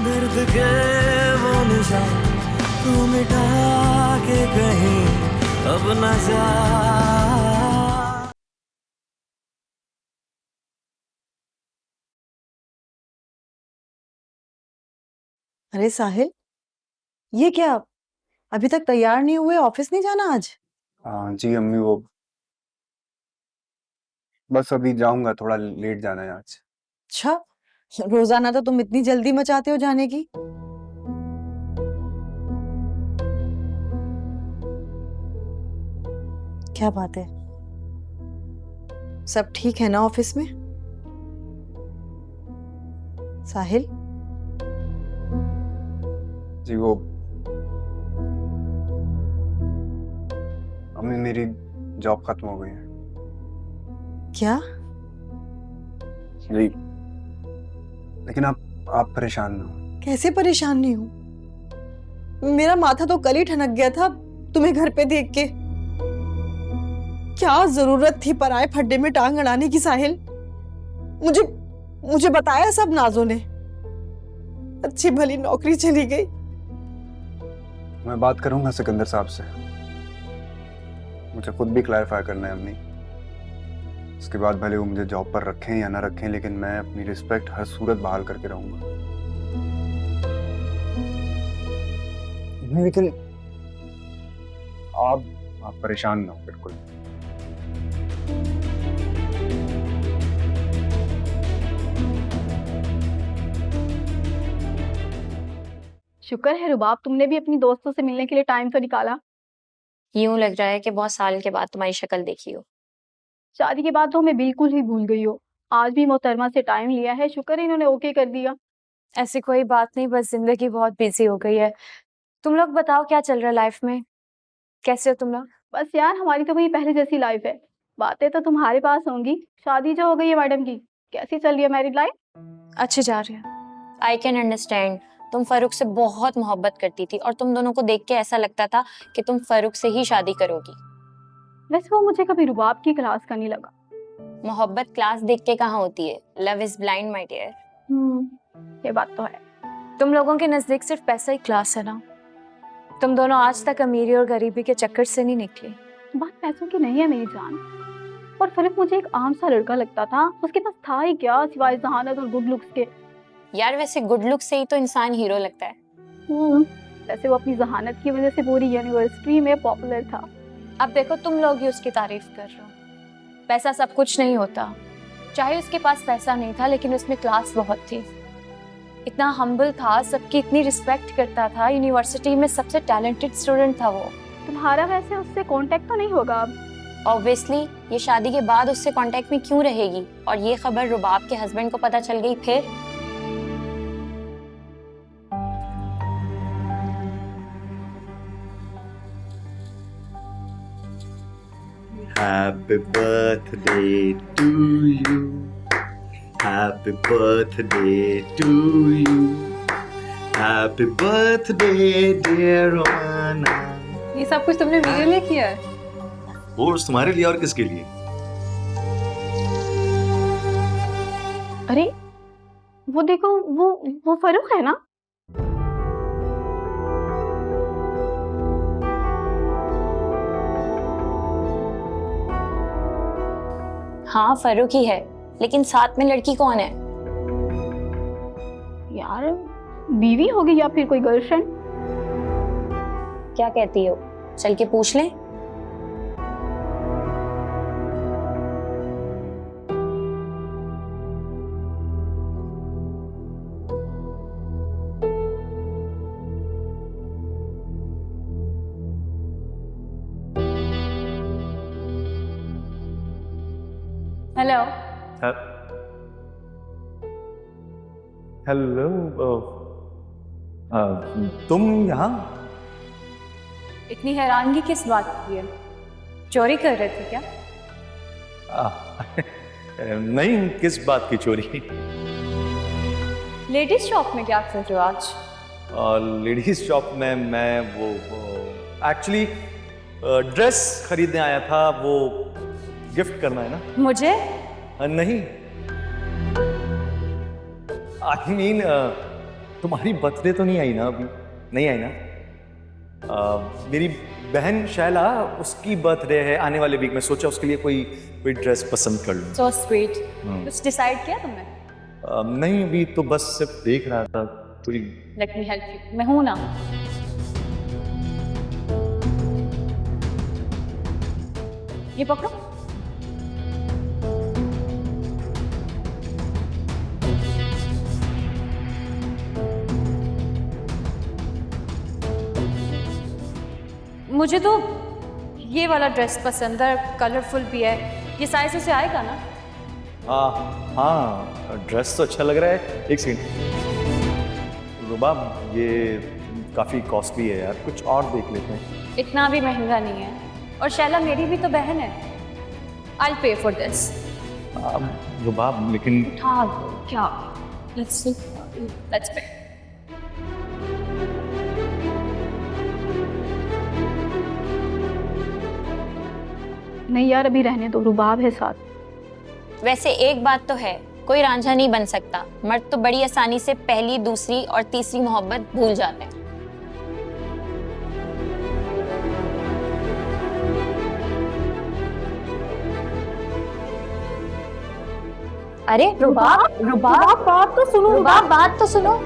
दर्द के वो निशान तू मिटा के कहीं अब न जा। अरे साहिल, ये क्या? अभी तक तैयार नहीं हुए? ऑफिस नहीं जाना आज? हाँ जी अम्मी, वो बस अभी जाऊंगा, थोड़ा लेट जाना है आज। अच्छा, रोजाना तो तुम इतनी जल्दी मचाते हो जाने की। क्या बात है? सब ठीक है ना ऑफिस में? साहिल, जी वो अम्मी, मेरी जॉब खत्म हो गई है। क्या? जी, लेकिन आप परेशान ना हो। कैसे परेशान नहीं हूं? मेरा माथा तो कल ही ठनक गया था तुम्हें घर पे देख के। क्या जरूरत थी पराए फड्डे में टांग अड़ाने की साहिल? मुझे मुझे बताया सब नाजो ने। अच्छी भली नौकरी चली गई। मैं बात करूंगा सिकंदर साहब से, मुझे खुद भी क्लैरिफाई करना है अम्मी। उसके बाद भले वो मुझे जॉब पर रखें या ना रखें, लेकिन मैं अपनी रिस्पेक्ट हर सूरत बहाल करके रहूंगा। लेकिन आप परेशान ना हो बिल्कुल। शुक्र है रुबाब, तुमने भी अपनी दोस्तों से मिलने के लिए टाइम तो निकाला। यूं लग रहा है कि बहुत साल के बाद तुम्हारी शक्ल देखी हो। शादी के बाद तो हमें बिल्कुल ही भूल गई हो। आज भी मोहतरमा से टाइम लिया है, शुक्र है इन्होंने ओके कर दिया। ऐसी कोई बात नहीं, बस जिंदगी बहुत बिजी हो गई है। तुम लोग बताओ क्या चल रहा है लाइफ में, कैसे हो तुम लोग? बस यार, हमारी तो वही पहले जैसी लाइफ है। बातें तो तुम्हारे पास होंगी, शादी जो हो गई है मैडम की। कैसी चल रही है मैरिड लाइफ? अच्छे जा रहे हैं। I can understand. तुम फरूक से बहुत मोहब्बत करती थी और तुम दोनों को देख के ऐसा लगता था कि तुम फरूक से ही शादी करोगी। वैसे वो मुझे कभी रुबाब की क्लास का नहीं लगा। मोहब्बत क्लास देख के कहाँ होती है, love is blind my dear. ये बात तो है। तुम लोगों के नजदीक सिर्फ पैसा ही क्लास है ना। तुम दोनों आज तक अमीरी और गरीबी के चक्कर से नहीं निकले। बात पैसों की नहीं है मेरी जान। और फरूक मुझे एक आम सा लड़का लगता था, उसके पास था ही क्या सिवाय जहानत और गुड लुक्स के। यार वैसे गुड लुक से ही तो इंसान हीरो लगता है। वैसे वो अपनी जहानत की वजह से पूरी यूनिवर्सिटी में पॉपुलर था। अब देखो तुम लोग ही उसकी तारीफ कर रहे हो। पैसा सब कुछ नहीं होता। चाहे उसके पास पैसा नहीं था लेकिन उसमें क्लास बहुत थी। इतना हम्बल था, सबकी इतनी रिस्पेक्ट करता था, यूनिवर्सिटी में सबसे टैलेंटेड स्टूडेंट था वो। तुम्हारा वैसे उससे कांटेक्ट तो नहीं होगा अब? ऑब्वियसली, ये शादी के बाद उससे कांटेक्ट में क्यों रहेगी? और ये खबर रुबाब के हस्बैंड को पता चल गई फिर? Happy birthday to you. Happy birthday to you. Happy birthday dear Romana. ये सब कुछ तुमने मेरे लिए किया है? वो तुम्हारे लिए और किसके लिए? अरे वो देखो, वो फरूक है ना? हाँ फरूक ही है, लेकिन साथ में लड़की कौन है? यार बीवी होगी या फिर कोई गर्लफ्रेंड। क्या कहती हो, चल के पूछ लें? हेलो। हेलो, तुम यहाँ? इतनी हैरानगी किस बात की है? चोरी कर रहे थे क्या? नहीं, किस बात की चोरी? लेडीज शॉप में क्या कर रहे हो आज? लेडीज शॉप में मैं वो एक्चुअली ड्रेस खरीदने आया था, वो गिफ्ट करना है ना। मुझे? नहीं, आई मीन तुम्हारी बर्थडे तो नहीं आई ना अभी? नहीं आई ना? मेरी बहन शैला, उसकी बर्थडे है आने वाले वीक में, सोचा उसके लिए कोई ड्रेस पसंद कर लूँ। So sweet. कुछ डिसाइड किया तुमने? नहीं, अभी तो बस सिर्फ देख रहा था कोई। लेट मी हेल्प यू, मैं हूं ना। ये पकड़ो। मुझे तो ये वाला ड्रेस पसंद है, कलरफुल भी है। ये साइज से आएगा ना? हाँ, ड्रेस तो अच्छा लग रहा है। एक सेकंड रुबाब, ये काफ़ी कॉस्टली है यार, कुछ और देख लेते हैं। इतना भी महंगा नहीं है, और शैला मेरी भी तो बहन है। I'll pay for this. रुबाब लेकिन हाँ, क्या? Let's see. Let's pay. नहीं यार, अभी रहने दो, रुबाब है साथ। वैसे एक बात तो है, कोई रांझा नहीं बन सकता। मर्द तो बड़ी आसानी से पहली, दूसरी और तीसरी मोहब्बत भूल जाते हैं। अरे रुबाब, रुबाब बात तो सुनो, रुबाब बात तो सुनो।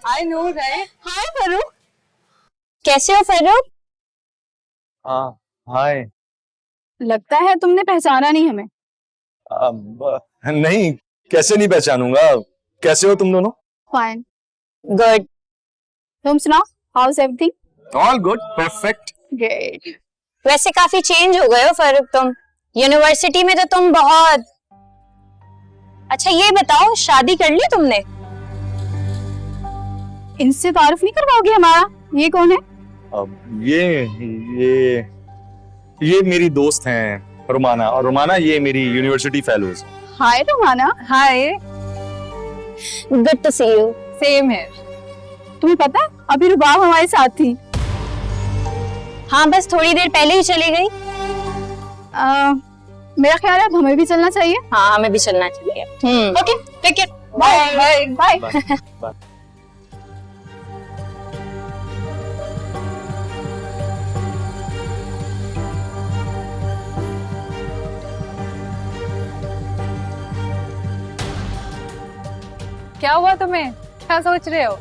I know, right? हाय फरूक, कैसे हो फरूक? हाँ, हाय। लगता है तुमने पहचाना नहीं हमें। नहीं, कैसे नहीं पहचानूंगा। कैसे हो तुम दोनों? फाइन। गुड। तुम सुनाओ, house everything? All good, perfect. Great. वैसे काफी चेंज हो गए हो फरूक तुम। यूनिवर्सिटी में तो तुम बहुत। अच्छा ये बताओ, शादी कर ली तुमने? इनसे तारुफ नहीं करवाओगे हमारा? ये कौन है? ये मेरी दोस्त हैं रुमाना, और रुमाना ये मेरी university fellows. Hi Rumana. Hi. Good to see you. Same है। तुम्हें पता है अभी रुबाब हमारे साथ थी। हाँ, बस थोड़ी देर पहले ही चली गई। मेरा ख्याल है अब हमें भी चलना चाहिए। हाँ, हमें भी चलना चाहिए। Okay, take care. Bye bye. क्या हुआ तुम्हें? क्या सोच रहे हो?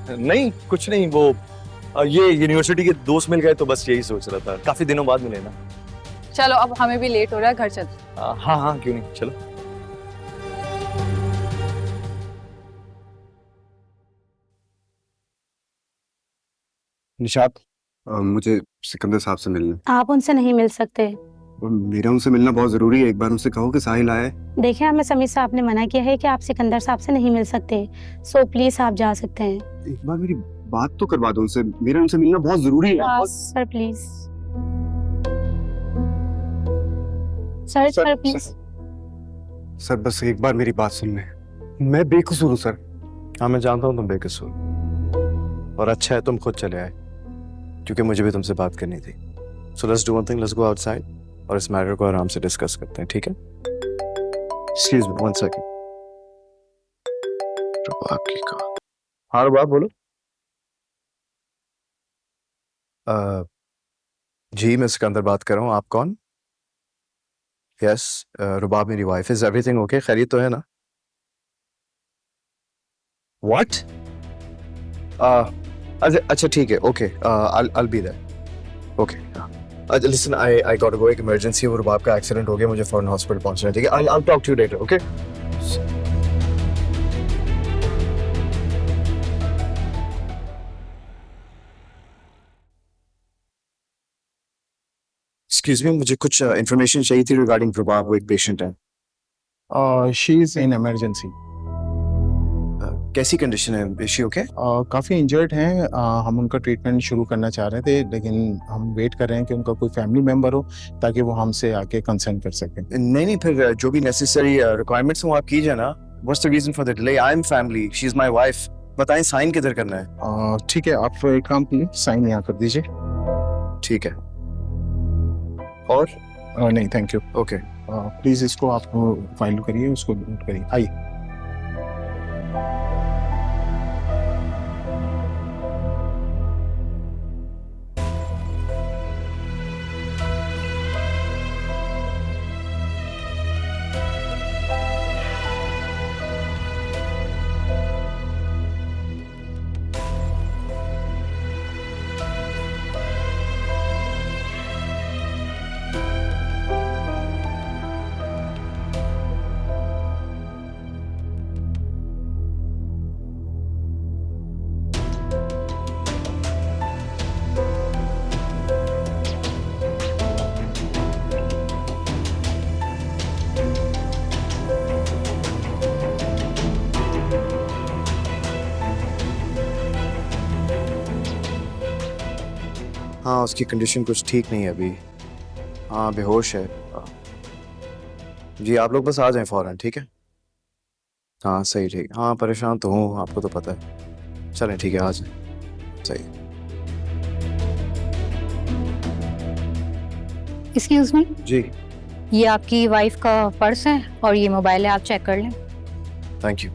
नहीं, कुछ नहीं, वो ये यूनिवर्सिटी के दोस्त मिल गए तो बस यही सोच रहा था। काफी दिनों बाद मिले ना। चलो अब हमें भी लेट हो रहा है, घर चलते। हाँ हाँ, क्यों नहीं, चलो। निशात, मुझे सिकंदर साहब से मिलना है। आप उनसे नहीं मिल सकते। और मेरा उनसे मिलना बहुत जरूरी है। एक बार उनसे कहो कि साहिल आए। देखिए, हमें समीर साहब ने मना किया है कि आप सिकंदर साहब से नहीं मिल सकते, सो प्लीज आप जा सकते हैं। एक बार मेरी बात तो करवा दो उनसे। मेरा उनसे मिलना बहुत जरूरी है। Sir please. Sir please. Sir बस एक बार मेरी बात सुन लें। मैं बेकसूर हूँ सर। हाँ, मैं जानता हूँ तुम बेकसूर, और अच्छा है तुम खुद चले आए, क्योंकि मुझे भी तुमसे बात करनी थी। So let's do one thing, let's go outside और इस मैटर को आराम से डिस्कस करते हैं, ठीक है? Excuse me, one second. Rubab की कॉल। हाँ रुबाब, बोलो। जी, मैं सिकंदर बात कर रहा हूँ। आप कौन? यस, रुबाब मेरी वाइफ। Is everything okay? खैरियत तो है ना? व्हाट? अच्छा ठीक है, okay, I'll be there. Okay, listen, I got to go, एक इमरजेंसी है, वो रुबाब का एक्सीडेंट हो गया, मुझे फौरन हॉस्पिटल पहुंचना है, ठीक है? I'll talk to you later, okay? Excuse me, मुझे कुछ इंफॉर्मेशन चाहिए थी रिगार्डिंग रुबाब। वो एक पेशेंट है। She is in emergency. कैसी कंडीशन है? Is she okay? काफ़ी इंजर्ड हैं। हम उनका ट्रीटमेंट शुरू करना चाह रहे थे, लेकिन हम वेट कर रहे हैं कि उनका कोई फैमिली मेम्बर हो ताकि वो हमसे आके कंसर्न कर सकें। नहीं नहीं, फिर जो भी नेसेसरी रिक्वायरमेंट्स हैं वो आप कीजिए ना। What's the reason for the delay? I am family, she is my wife. बताएं साइन किधर करना है? ठीक है, आप एक काम कीजिए, साइन यहाँ कर दीजिए। ठीक है। और नहीं थैंक यू। ओके प्लीज़ इसको आप फाइल करिए, उसको नोट करिए। आइए। हाँ, उसकी कंडीशन कुछ ठीक नहीं है अभी। हाँ, बेहोश है। जी आप लोग बस आ जाएं फौरन, ठीक है? हाँ सही, ठीक। हाँ परेशान तो हूँ, आपको तो पता है। चलें ठीक है, आ जाएं। सही। एक्सक्यूज मी, जी ये आपकी वाइफ का पर्स है और ये मोबाइल है, आप चेक कर लें। Thank you.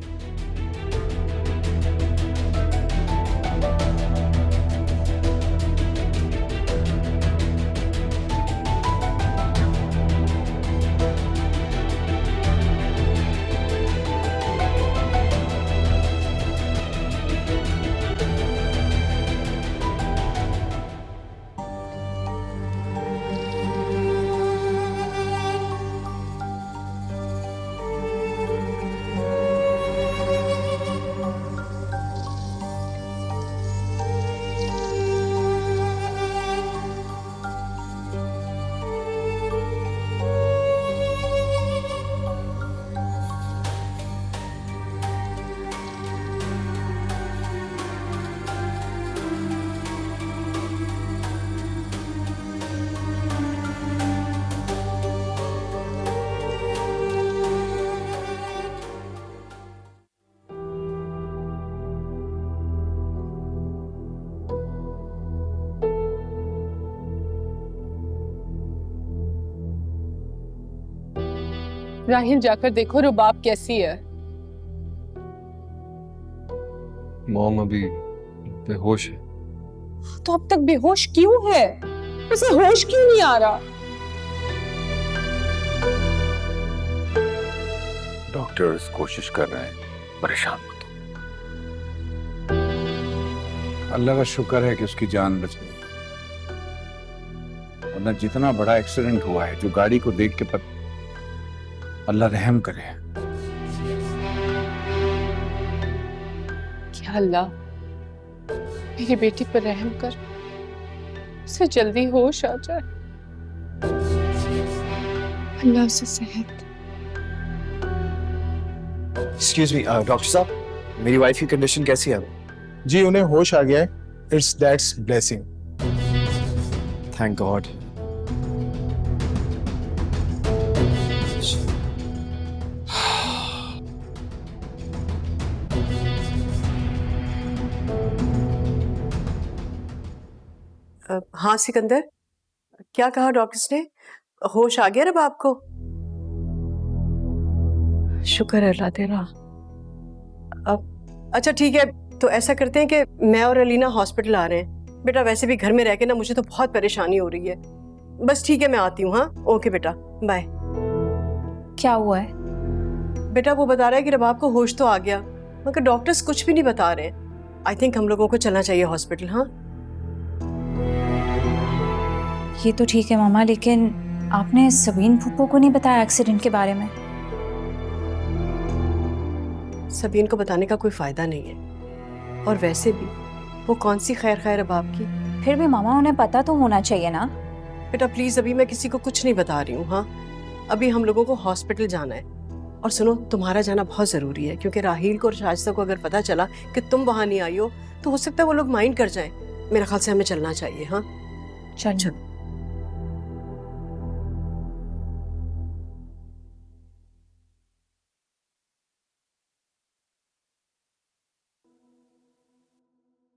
राहिल, जाकर देखो रुबाब कैसी है। मॉम अभी बेहोश है। तो अब तक बेहोश क्यों है? उसे होश क्यों नहीं आ रहा? डॉक्टर्स कोशिश कर रहे हैं, परेशान मत हो। अल्लाह का शुक्र है कि उसकी जान बच गई, वरना जितना बड़ा एक्सीडेंट हुआ है, जो गाड़ी को देख के अल्लाह रहम करे। क्या अल्लाह मेरी बेटी पर रहम कर, उसे जल्दी होश आ जाए। अल्लाह उसे सेहत। एक्सक्यूज मी डॉक्टर साहब, मेरी वाइफ की कंडीशन कैसी है? जी उन्हें होश आ गया है। It's that's blessing. Thank God. हाँ सिकंदर, क्या कहा डॉक्टर्स ने? होश आ गया रब आपको? शुक्र है अल्लाह तेरा। अब अच्छा ठीक है, तो ऐसा करते हैं कि मैं और अलीना हॉस्पिटल आ रहे हैं। बेटा वैसे भी घर में रह के ना मुझे तो बहुत परेशानी हो रही है। बस ठीक है, मैं आती हूँ। हाँ ओके बेटा, बाय। क्या हुआ है? बेटा वो बता रहा है कि रबाब को होश तो आ गया, मगर डॉक्टर्स कुछ भी नहीं बता रहे। आई थिंक हम लोगों को चलना चाहिए हॉस्पिटल। हाँ ये तो ठीक है मामा, लेकिन आपने सबीन फूफो को नहीं बताया एक्सीडेंट के बारे में? सबीन को बताने का कोई फायदा नहीं है, और वैसे भी वो कौन सी खैर खैर रबाब की। फिर भी मामा उन्हें पता तो होना चाहिए ना। बेटा प्लीज, अभी मैं किसी को कुछ नहीं बता रही हूँ। हाँ अभी हम लोगों को हॉस्पिटल जाना है, और सुनो, तुम्हारा जाना बहुत ज़रूरी है, क्योंकि राहील को और शाइस्ता को अगर पता चला कि तुम वहाँ नहीं आई हो तो हो सकता है वो लोग माइंड कर जाएं। मेरे ख्याल से हमें चलना चाहिए। हाँ चलो।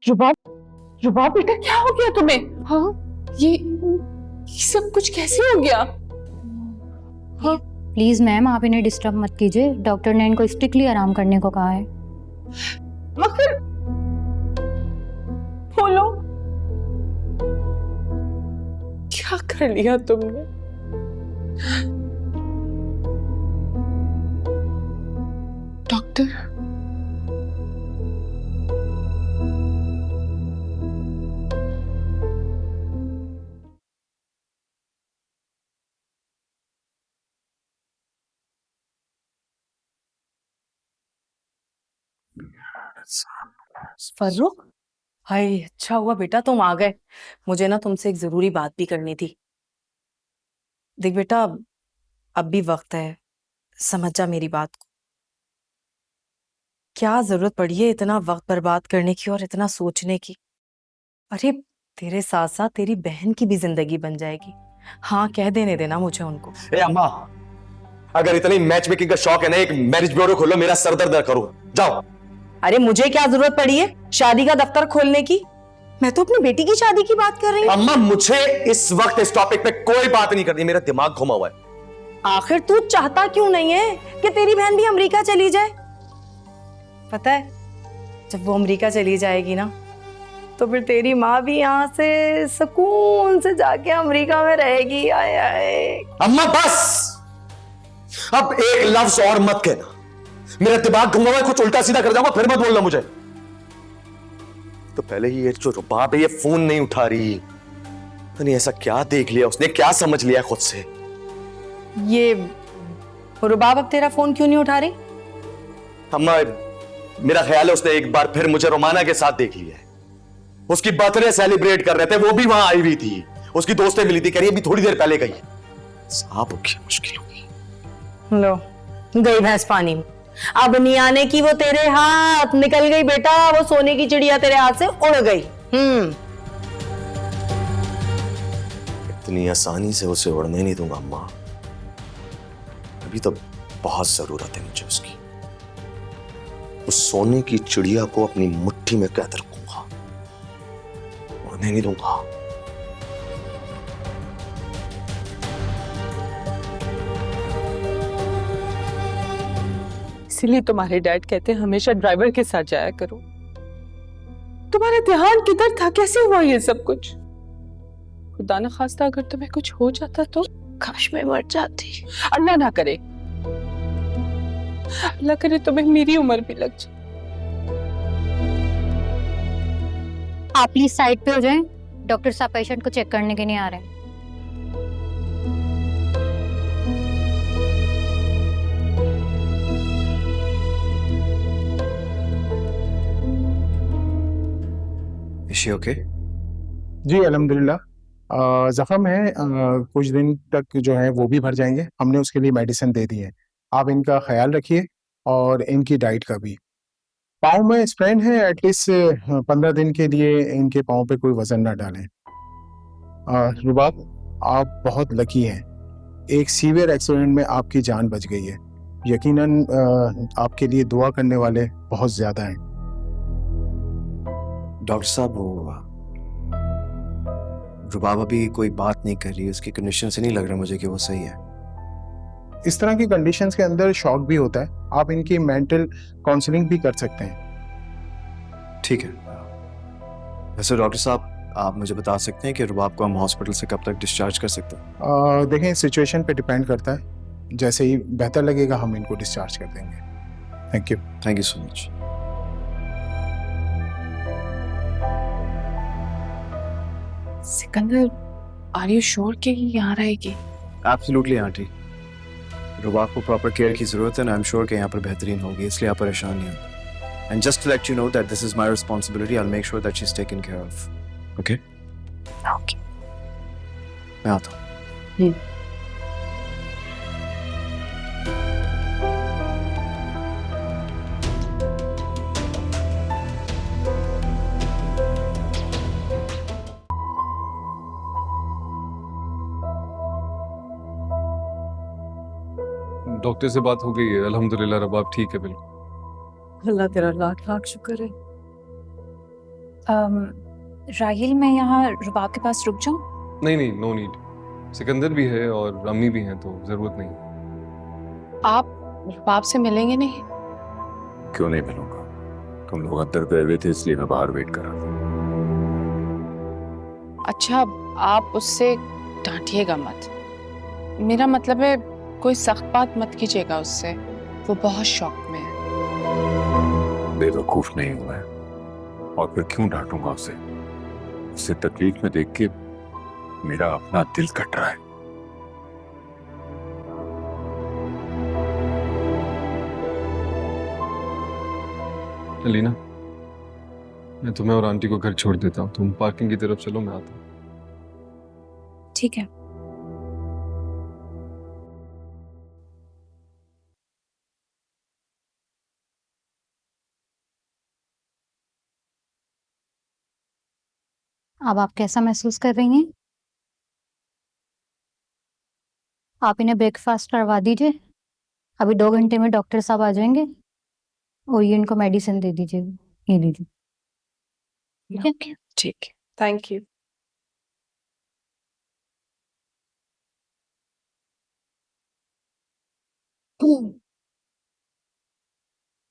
रुबाब बेटा, क्या हो गया तुम्हें? हाँ, ये सब कुछ कैसे हो गया? हाँ, प्लीज मैम, आप इन्हें डिस्टर्ब मत कीजिए। डॉक्टर ने इनको स्ट्रिक्टली आराम करने को कहा है। मगर बोलो, क्या कर लिया तुमने? डॉक्टर, फर्रुख, हाय अच्छा हुआ बेटा तुम आ गए। मुझे ना तुमसे एक जरूरी बात भी करनी थी। देख बेटा, अब भी वक्त है, समझ जा मेरी बात को। क्या जरूरत पड़ी है इतना वक्त बर्बाद करने की और इतना सोचने की? अरे तेरे साथ साथ तेरी बहन की भी जिंदगी बन जाएगी। हाँ, कह देने देना मुझे उनको। ए अम्मा, अगर इतनी मैच मेकिंग का शौक है ना, एक मैरिज ब्यूरो खोलो, मेरा सर दर्द करो, जाओ। अरे मुझे क्या जरूरत पड़ी है शादी का दफ्तर खोलने की? मैं तो अपनी बेटी की शादी की बात कर रही हूँ। अम्मा, मुझे इस वक्त इस टॉपिक पे कोई बात नहीं करनी, मेरा दिमाग घुमा हुआ है। आखिर तू चाहता क्यों नहीं है कि तेरी बहन भी अमेरिका चली जाए? पता है, जब वो अमेरिका चली जाएगी ना, तो फिर तेरी माँ भी यहाँ से सुकून से जाके अमेरिका में रहेगी। आए आए। अम्मा बस, अब एक लफ्ज और मत कहना, मेरा दिमाग घुमा हुआ है, कुछ उल्टा सीधा कर जाऊंगा, फिर मत बोलना मुझे। तो पहले ही ये जो रुबाब है, ये फोन नहीं उठा रही। नहीं, ऐसा क्या देख लिया उसने, क्या समझ लिया खुद से? ये रुबाब अब तेरा फोन क्यों नहीं उठा रही? अम्मा, मेरा ख्याल है उसने एक बार फिर मुझे रोमाना के साथ देख लिया है। उसकी बर्थडे सेलिब्रेट कर रहे थे, वो भी वहां आई हुई थी, उसकी दोस्तें मिली थी, कह रही अभी थोड़ी देर पहले गई। साहब क्या मुश्किल होगी। लो, गई भैंस पानी में। अब नहीं आने की, वो तेरे हाथ निकल गई बेटा, वो सोने की चिड़िया तेरे हाथ से उड़ गई। इतनी आसानी से उसे उड़ने नहीं दूंगा अम्मा, अभी तो बहुत जरूरत है मुझे उसकी। उस सोने की चिड़िया को अपनी मुट्ठी में कैद रखूंगा, उड़ने नहीं दूंगा। इसीलिए तुम्हारे डैड कहते हैं हमेशा ड्राइवर के साथ जाया करो। तुम्हारा ध्यान किधर था? कैसे हुआ ये सब कुछ? खुदा न खास्ता अगर तुम्हें कुछ हो जाता तो? काश मैं मर जाती। अल्लाह ना करे, अल्लाह करे तुम्हें मेरी उम्र भी लग जाए। आप प्लीज साइड पे हो जाएं, डॉक्टर साहब पेशेंट को चेक करने के लिए आ रहे हैं। Is she okay? जी अल्हम्दुलिल्लाह, जख्म है, कुछ दिन तक जो है वो भी भर जाएंगे। हमने उसके लिए मेडिसिन दे दी है। आप इनका ख्याल रखिए और इनकी डाइट का भी। पाँव में स्प्रेन है, एटलीस्ट 15 दिन के लिए इनके पाँव पे कोई वजन ना डालें। रुबाब, आप बहुत लकी हैं, एक सीवियर एक्सीडेंट में आपकी जान बच गई है। यकीनन आपके लिए दुआ करने वाले बहुत ज्यादा हैं। डॉक्टर साहब, वो रुबाब अभी कोई बात नहीं कर रही है, उसकी कंडीशन से नहीं लग रहा मुझे कि वो सही है। इस तरह की कंडीशंस के अंदर शॉक भी होता है, आप इनकी मेंटल काउंसलिंग भी कर सकते हैं। ठीक है। वैसे डॉक्टर साहब, आप मुझे बता सकते हैं कि रुबाब को हम हॉस्पिटल से कब तक डिस्चार्ज कर सकते हैं? देखें, सिचुएशन पे डिपेंड करता है, जैसे ही बेहतर लगेगा हम इनको डिस्चार्ज कर देंगे। Thank you so much. Sikandar, are you sure कि ये यहाँ रहेगी? एब्सोल्युटली आंटी, रुबाब को प्रॉपर केयर की जरूरत है ना। आई एम श्योर कि यहाँ पर बेहतरीन होगी, इसलिए आप परेशान नहीं हो। And just to let you know that this is my responsibility, I will make sure that she is taken care of. Okay okay, मैं आता हूँ। डॉक्टर से बात हो गई है, अल्हम्दुलिल्लाह रबाब ठीक है बिल्कुल। अल्लाह तेरा लाख लाख शुक्र है। राहिल, मैं यहाँ रुबाब के पास रुक जाऊँ? नहीं नहीं, नो नीड। सिकंदर भी है और अम्मी भी हैं, तो जरूरत नहीं। आप रुबाब से मिलेंगे नहीं? क्यों नहीं मिलूंगा? तुम लोग अंदर गए हुए थे इसलिए मैं बाहर वेट कर रहा था। अच्छा, आप उससे डांटिएगा मत। मेरा मतलब है कोई सख्त बात मत कीजिएगा उससे, वो बहुत शौक में है। बेवकूफ नहीं हूं मैं, और फिर क्यों डांटूंगा उसे? उसे तकलीफ में देख के मेरा अपना दिल कट रहा है। अलीना, मैं तुम्हें और आंटी को घर छोड़ देता हूँ, तुम पार्किंग की तरफ चलो, मैं आता हूँ। ठीक है। अब आप कैसा महसूस कर रही हैं? आप इन्हें ब्रेकफास्ट करवा दीजिए, अभी 2 घंटे में डॉक्टर साहब आ जाएंगे, और ये इनको मेडिसिन दे दीजिए, ये लीजिए। ठीक है? ठीक है, थैंक यू।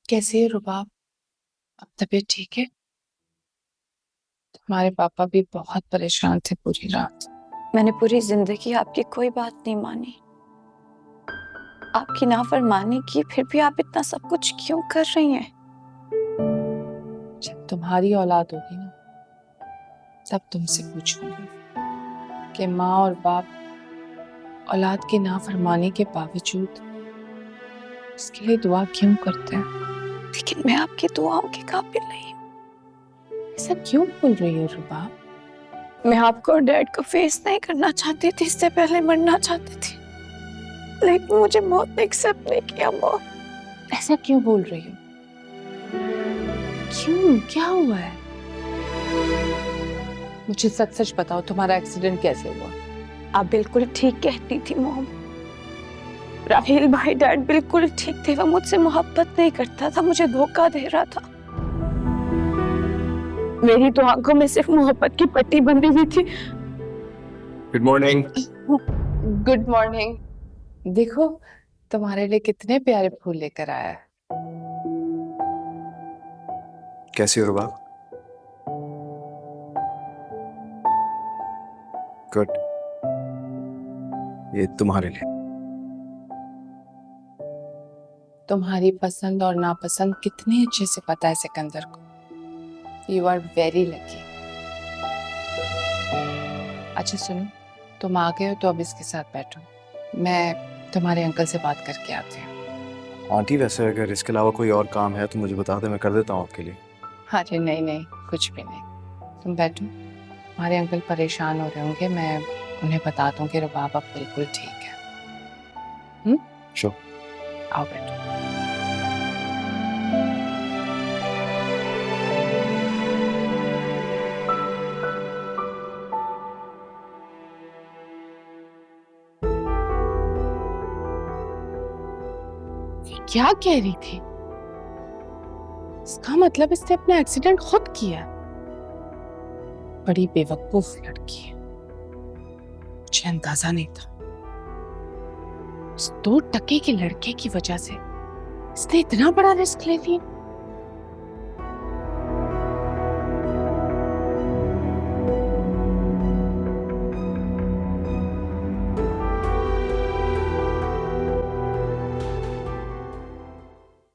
कैसी है रुबाब? अब तबीयत ठीक है? हमारे पापा भी बहुत परेशान थे पूरी रात। मैंने पूरी जिंदगी आपकी कोई बात नहीं मानी, आपकी नाफरमानी की, फिर भी आप इतना सब कुछ क्यों कर रही हैं? जब तुम्हारी औलाद होगी ना, तब तुमसे पूछूंगी कि माँ और बाप औलाद की नाफरमानी के बावजूद उसके लिए दुआ क्यों करते हैं। लेकिन मैं आपकी दुआओं के काबिल नहीं हूँ। ऐसा क्यों बोल रही हो रुबाब? मैं आपको और डैड को फेस नहीं करना चाहती थी, इससे पहले मरना चाहती थी, लेकिन मुझे मौत ने एक्सेप्ट नहीं किया। मौत। ऐसा क्यों बोल रही हो? क्यों, क्या हुआ है? मुझे सच सच बताओ, तुम्हारा एक्सीडेंट कैसे हुआ? आप बिल्कुल ठीक कहती थी मॉम। राहिल भाई डैड बिल्कुल ठीक थे, वो मुझसे मोहब्बत नहीं करता था, मुझे धोखा दे रहा था। मेरी तो आंखों में सिर्फ मोहब्बत की पट्टी बंधी हुई थी। Good morning. Good morning. देखो तुम्हारे लिए कितने प्यारे फूल लेकर आया है। कैसी हो रुबाब? गुड, ये तुम्हारे लिए। तुम्हारी पसंद और नापसंद कितने अच्छे से पता है सिकंदर को। You are very lucky. अच्छा सुनो, तुम आ गए हो तो अब इसके साथ बैठो, मैं तुम्हारे अंकल से बात करके आती हूँ। आंटी वैसे अगर इसके अलावा कोई और काम है तो मुझे बता दे, मैं कर देता हूँ आपके लिए। अरे नहीं नहीं, कुछ भी नहीं, तुम बैठो। हमारे अंकल परेशान हो रहे होंगे, मैं उन्हें बता दूँ कि रुबाब अब बिल्कुल ठीक है। श्योर। आओ बैठो। क्या कह रही थी? इसका मतलब इसने अपना एक्सीडेंट खुद किया। बड़ी बेवकूफ लड़की है, मुझे अंदाजा नहीं था। उस 2 टके के लड़के की वजह से इसने इतना बड़ा रिस्क ले लिया।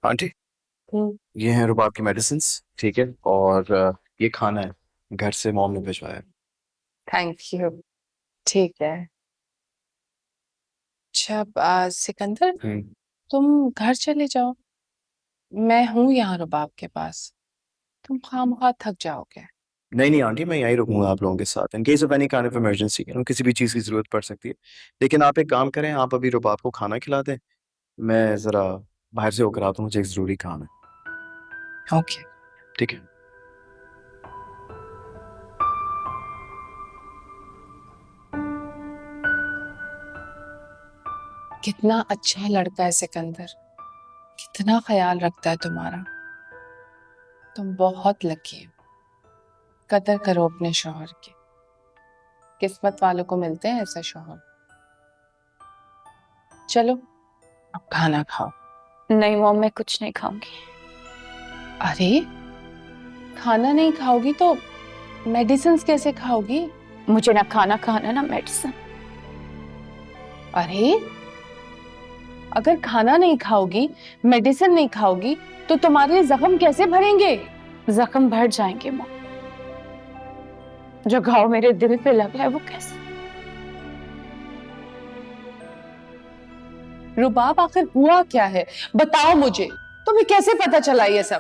आंटी, ये हैं रुबाब की मेडिसिन, ठीक है, और ये खाना है, घर से मॉम ने भिजवाया। Thank you. ठीक है। अच्छा सिकंदर, तुम घर चले जाओ, मैं हूँ यहाँ रुबाब के पास, तुम खामखा थक जाओगे। नहीं नहीं आंटी, मैं यहीं रुकूंगा आप लोगों के साथ, in case of any kind of emergency, किसी भी चीज़ की जरूरत पड़ सकती है। लेकिन आप एक काम करें, आप अभी रुबाब को खाना खिला दें, मैं जरा बाहर से होकर आता हूँ, मुझे एक जरूरी काम है। ओके ठीक है। कितना अच्छा लड़का है सिकंदर, कितना ख्याल रखता है तुम्हारा। तुम बहुत लकी हो। कदर करो अपने शौहर की। किस्मत वालों को मिलते हैं ऐसा शौहर। चलो अब खाना खाओ। नहीं मॉम, मैं कुछ नहीं खाऊंगी। अरे खाना नहीं खाओगी तो मेडिसिन कैसे खाओगी? मुझे ना खाना खाना ना मेडिसिन। अरे अगर खाना नहीं खाओगी, मेडिसिन नहीं खाओगी तो तुम्हारे जख्म कैसे भरेंगे? जख्म भर जाएंगे मॉम। जो घाव मेरे दिल पे लगा है वो कैसे? रुबाब आखिर हुआ क्या है, बताओ मुझे। तुम्हें कैसे पता चला ये सब?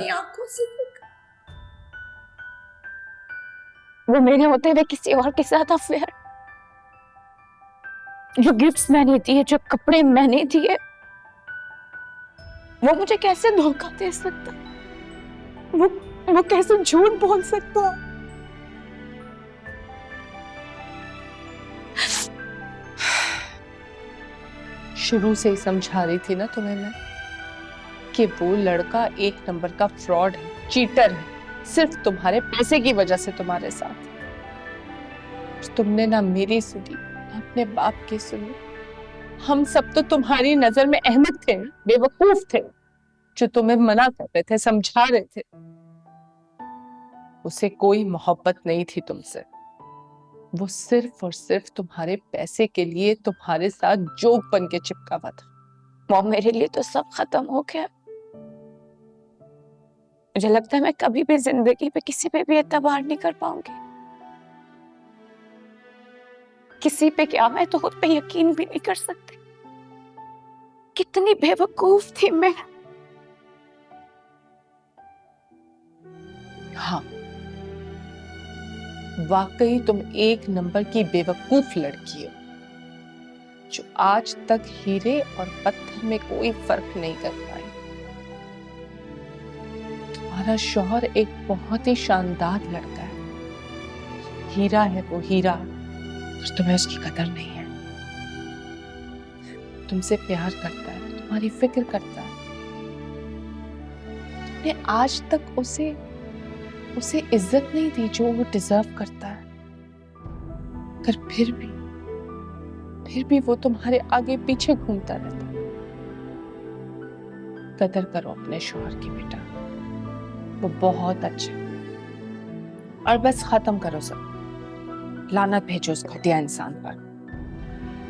वो मेरे होते हुए किसी और के साथ अफेयर। जो गिफ्ट्स मैंने दिए, जो कपड़े मैंने दिए, वो मुझे कैसे धोखा दे सकता? वो कैसे झूठ बोल सकता? शुरू से ही समझा रही थी ना तुम्हें मैं कि वो लड़का एक नंबर का फ्रॉड है, चीटर है, सिर्फ तुम्हारे पैसे की वजह से तुम्हारे साथ। तुमने ना मेरी सुनी ना अपने बाप की सुनी। हम सब तो तुम्हारी नजर में अहमद थे, बेवकूफ थे, जो तुम्हें मना कर रहे थे, समझा रहे थे। उसे कोई मोहब्बत नहीं थी तुमसे। वो सिर्फ और सिर्फ तुम्हारे पैसे के लिए तुम्हारे साथ जोक बन के चिपका हुआ था। मॉम, मेरे लिए तो सब खत्म हो गया। मुझे लगता है मैं कभी भी जिंदगी में किसी पे भी एतबार नहीं कर पाऊंगी। किसी पे क्या, मैं तो खुद पे यकीन भी नहीं कर सकती। कितनी बेवकूफ थी मैं। हाँ, वाकई तुम एक नंबर की बेवकूफ लड़की हो, जो आज तक हीरे और पत्थर में कोई फर्क नहीं कर पाई। तुम्हारा शौहर एक बहुत ही शानदार लड़का है, हीरा है वो, हीरा। पर तुम्हें उसकी कदर नहीं है। तुमसे प्यार करता है, तुम्हारी फिक्र करता है। तुमने आज तक उसे इज्जत नहीं दी जो वो डिजर्व करता है। पर फिर भी वो तुम्हारे आगे पीछे घूमता रहता है। कदर करो अपने शौहर की बेटा, वो बहुत अच्छा है। और बस खत्म करो सब, लानत भेजो उस घटिया इंसान पर।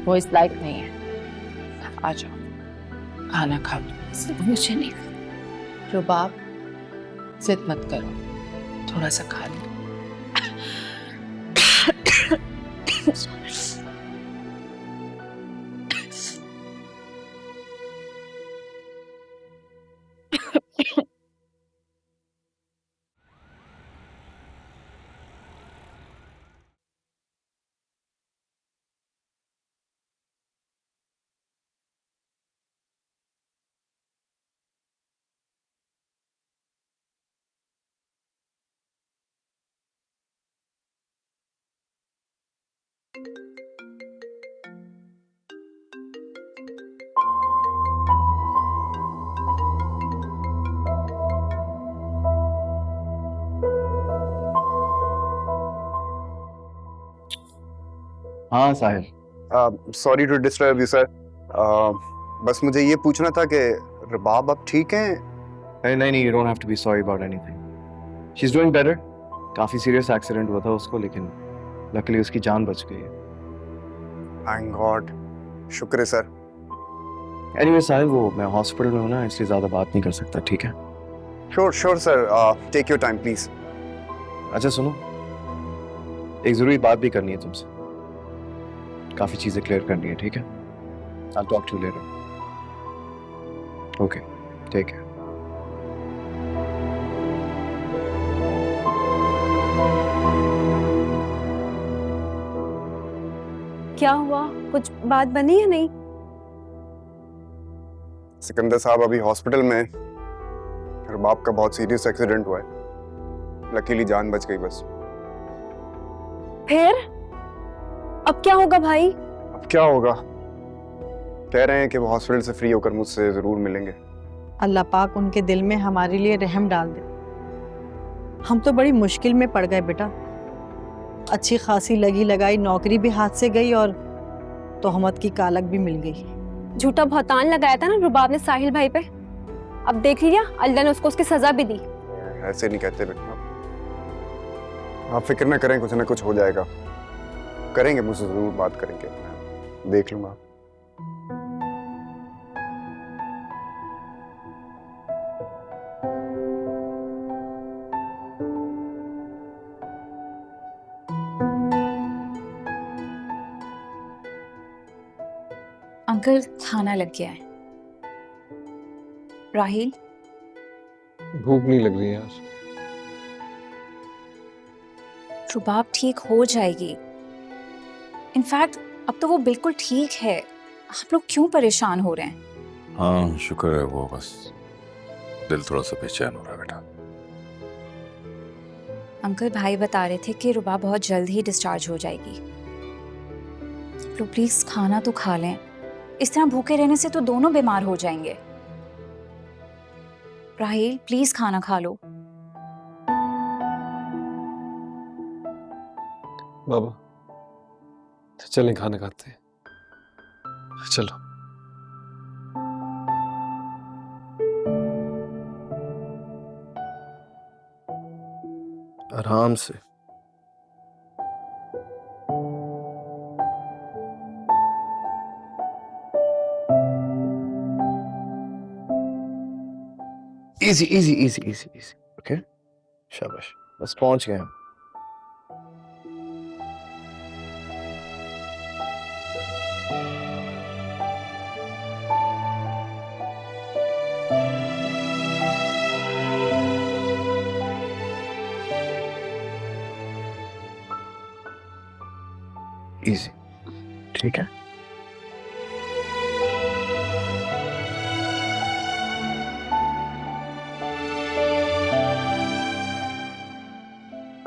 वो इस लायक नहीं है। आ जाओ खाना खाओ। मुझे नहीं। रुबाब जिद मत करो, थोड़ा सा खा लो। हाँ Sahil, sorry to disturb you sir. बस मुझे ये पूछना था कि रबाब अब ठीक हैं? नहीं, you don't have to be sorry about anything. She is doing better. काफी सीरियस एक्सीडेंट हुआ था उसको, लेकिन लकीली उसकी जान बच गई है। थैंक गॉड, शुक्र है सर। एनीवे साहिल, वो मैं हॉस्पिटल में हूँ ना, इसलिए ज्यादा बात नहीं कर सकता, ठीक है? Sure sir, take your time please. अच्छा सुनो, एक जरूरी बात भी करनी है तुमसे। काफी चीजें क्लियर करनी है, ठीक है? I'll talk to you later. Okay, take care. क्या हुआ, कुछ बात बनी या नहीं? सिकंदर साहब अभी हॉस्पिटल में हैं। रबाब का बहुत सीरियस एक्सीडेंट हुआ है, लकीली जान बच गई बस। फिर अब क्या होगा भाई? अब क्या होगा, कह रहे हैं कि वो हॉस्पिटल से फ्री होकर मुझसे ज़रूर मिलेंगे। अल्लाह पाक उनके दिल में हमारे लिए रहम डाल दे। हम तो बड़ी मुश्किल में पड़ गए बेटा। अच्छी खासी लगी लगाई नौकरी भी हाथ से गई और तोहमत की कालक भी मिल गई। झूठा भौतान लगाया था ना रुबाब ने साहिल भाई पे, अब देख लिया अल्लाह ने उसको उसकी सजा भी दी। ऐसे नहीं कहते बेटा, आप फिक्र न करें, कुछ ना कुछ हो जाएगा। करेंगे, मुझसे ज़रूर बात करेंगे, मैं देख लूँगा। अंकल खाना लग गया है। राहिल भूख नहीं लग रही यार। रुबाब ठीक हो जाएगी। इनफैक्ट अब तो वो बिल्कुल ठीक है। आप लोग क्यों परेशान हो रहे हैं? हाँ शुक्र है, वो बस दिल थोड़ा सा बेचैन हो रहा है बेटा। अंकल भाई बता रहे थे कि रुबाब बहुत जल्द ही डिस्चार्ज हो जाएगी। तो प्लीज खाना तो खा लें, इस तरह भूखे रहने से तो दोनों बीमार हो जाएंगे। राहिल प्लीज खाना खा लो। बाबा चलें खाना खाते हैं, चलो। आराम से। Easy easy easy easy easy, okay शाबाश, बस पहुंच गए हम। इजी, ठीक है।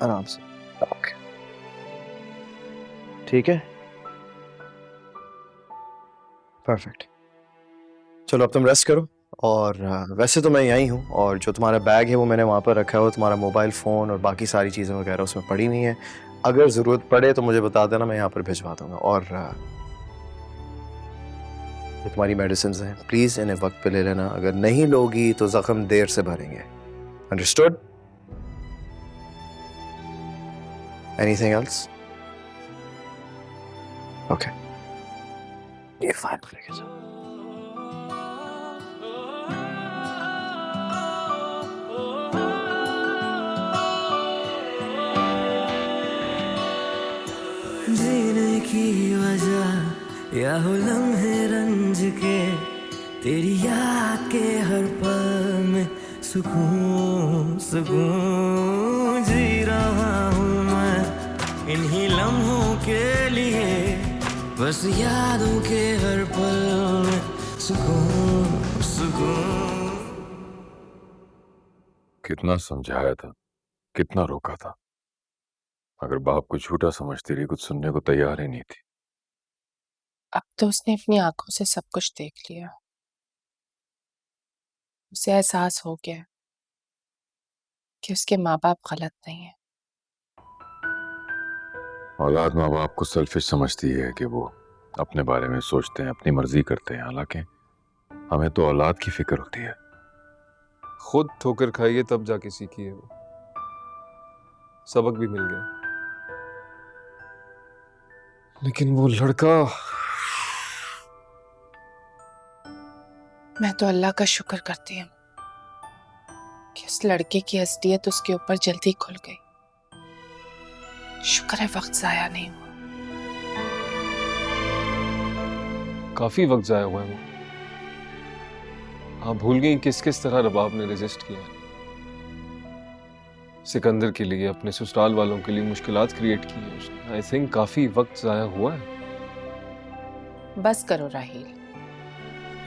आराम से, ओके ठीक है, परफेक्ट। चलो अब तुम रेस्ट करो। और वैसे तो मैं यहीं हूँ, और जो तुम्हारा बैग है वो मैंने वहाँ पर रखा है, वो तुम्हारा मोबाइल फ़ोन और बाकी सारी चीज़ें वगैरह उसमें पड़ी हुई हैं। अगर ज़रूरत पड़े तो मुझे बता देना, मैं यहाँ पर भिजवा दूँगा। और ये तुम्हारी मेडिसिन हैं, प्लीज़ इन्हें वक्त पे ले लेना। अगर नहीं लोगी तो ज़ख्म देर से भरेंगे। अंडरस्टूड? Anything else? ओके, ये फाइल लेके जाओ। जीने की वजह या हो लम्हे रंज के, तेरी याद के हर पल में सुकून सुकून जी रहा हूँ मैं इन्हीं लम्हों के लिए, बस यादों के हर पल में सुकून सुकून। कितना समझाया था, कितना रोका था, अगर बाप को झूठा समझती रही, कुछ सुनने को तैयार ही नहीं थी। अब तो उसने अपनी आंखों से सब कुछ देख लिया। उसे एहसास हो गया कि उसके माँ बाप गलत नहीं है। औलाद माँ बाप को सेल्फिश समझती है कि वो अपने बारे में सोचते हैं, अपनी मर्जी करते हैं, हालांकि हमें तो औलाद की फिक्र होती है। खुद ठोकर खाइए तब जाके सीखी है, वो सबक भी मिल गया। लेकिन वो लड़का, मैं तो अल्लाह का शुक्र करती हूँ कि उस लड़के की असलियत उसके ऊपर जल्दी खुल गई। शुक्र है वक्त जाया नहीं हुआ। काफी वक्त जाया हुआ है वो। आप भूल गई किस किस तरह रबाब ने रेजिस्ट किया है। सिकंदर के लिए, अपने ससुराल वालों के लिए मुश्किलात क्रिएट की है उसने। आई थिंक काफी वक्त जाया हुआ है। बस करो राहील,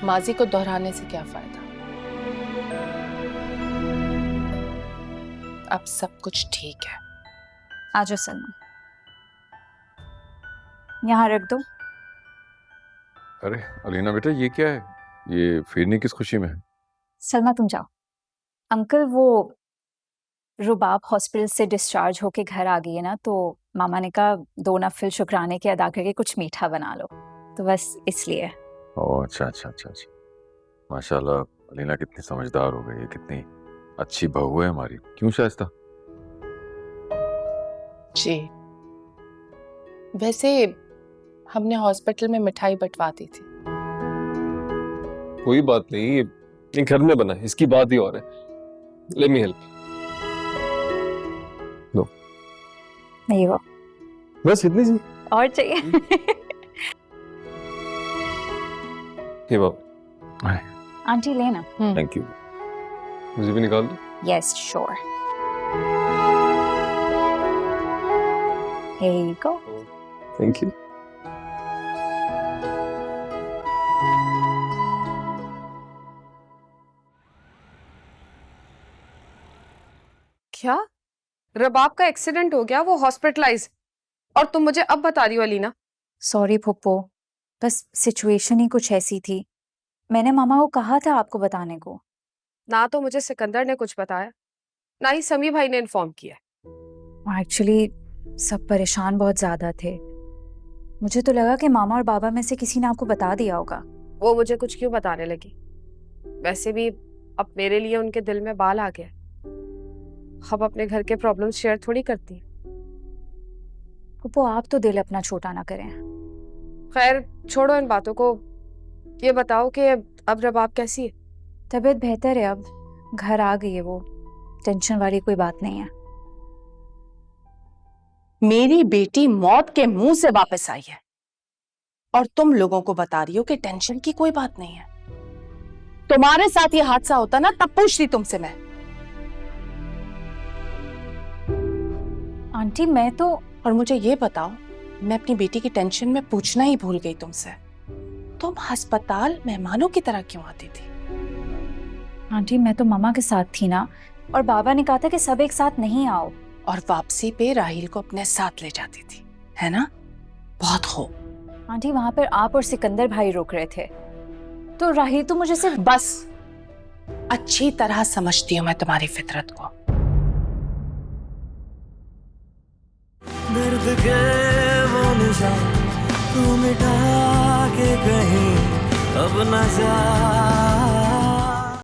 माजी को दोहराने से क्या फायदा। अब सब कुछ ठीक है। आ जाओ सलमा, यहाँ रख दो। अरे अलीना बेटा, ये क्या है? ये फिरनी किस खुशी में है? सलमा तुम जाओ। अंकल वो रुबाब हॉस्पिटल से डिस्चार्ज होके घर आ गई है ना, तो मामा ने कहा 2 नफिल शुक्राने के अदा करके कुछ मीठा बना लो, तो बस इसलिए। ओह अच्छा अच्छा अच्छा अच्छा, माशाल्लाह अलीना कितनी समझदार हो गई है, कितनी अच्छी बहू है हमारी। क्यों शाइस्ता? जी, वैसे हमने हॉस्पिटल में मिठाई बंटवा दी थी। कोई बात नहीं, ये घर में बना है, इसकी बात ही और है। Let me help. नो, नहीं वो बस इतनी सी और चाहिए। ये बाबा, आंटी लेना। Thank you. मुझे भी निकाल दो। Yes sure. Here you go. Thank you. क्या? रबाब का एक्सीडेंट हो गया, वो हॉस्पिटलाइज, और तुम मुझे अब बता रही हो अलीना? सॉरी फुप्पो, बस सिचुएशन ही कुछ ऐसी थी। मैंने मामा को कहा था आपको बताने को। ना तो मुझे सिकंदर ने कुछ बताया, ना ही समी भाई ने इन्फॉर्म किया। एक्चुअली सब परेशान बहुत ज्यादा थे। मुझे तो लगा कि मामा और बाबा में से किसी ने आपको बता दिया होगा। वो मुझे कुछ क्यों बताने लगी? वैसे भी अब मेरे लिए उनके दिल में बाल आ गया। हम अपने घर के प्रॉब्लम्स शेयर थोड़ी करती हैं। फुप्पो आप तो दिल अपना छोटा ना करें। खैर छोड़ो इन बातों को, ये बताओ कि अब रबाब कैसी है? तबीयत बेहतर है, अब घर आ गई है वो। टेंशन वाली कोई बात नहीं है। मेरी बेटी मौत के मुंह से वापस आई है और तुम लोगों को बता रही हो कि टेंशन की कोई बात नहीं है। तुम्हारे साथ ये हादसा होता ना, तब पूछती तुमसे मैं। आंटी मैं तो, और मुझे ये बताओ, मैं अपनी बेटी की टेंशन में पूछना ही भूल गई तुमसे, तुम अस्पताल मेहमानों की तरह क्यों आती थी? आंटी मैं तो मामा के साथ थी ना, और बाबा ने कहा था कि सब एक साथ नहीं आओ। और वापसी पे राहिल को अपने साथ ले जाती थी, है ना? बहुत खूब। आंटी वहां पर आप और सिकंदर भाई रुक रहे थे, तो राहिल तो मुझे सिर्फ बस अच्छी तरह समझती हूँ मैं तुम्हारी फितरत को। दर्द के वो निशान तू मिटा के कहीं अब न जा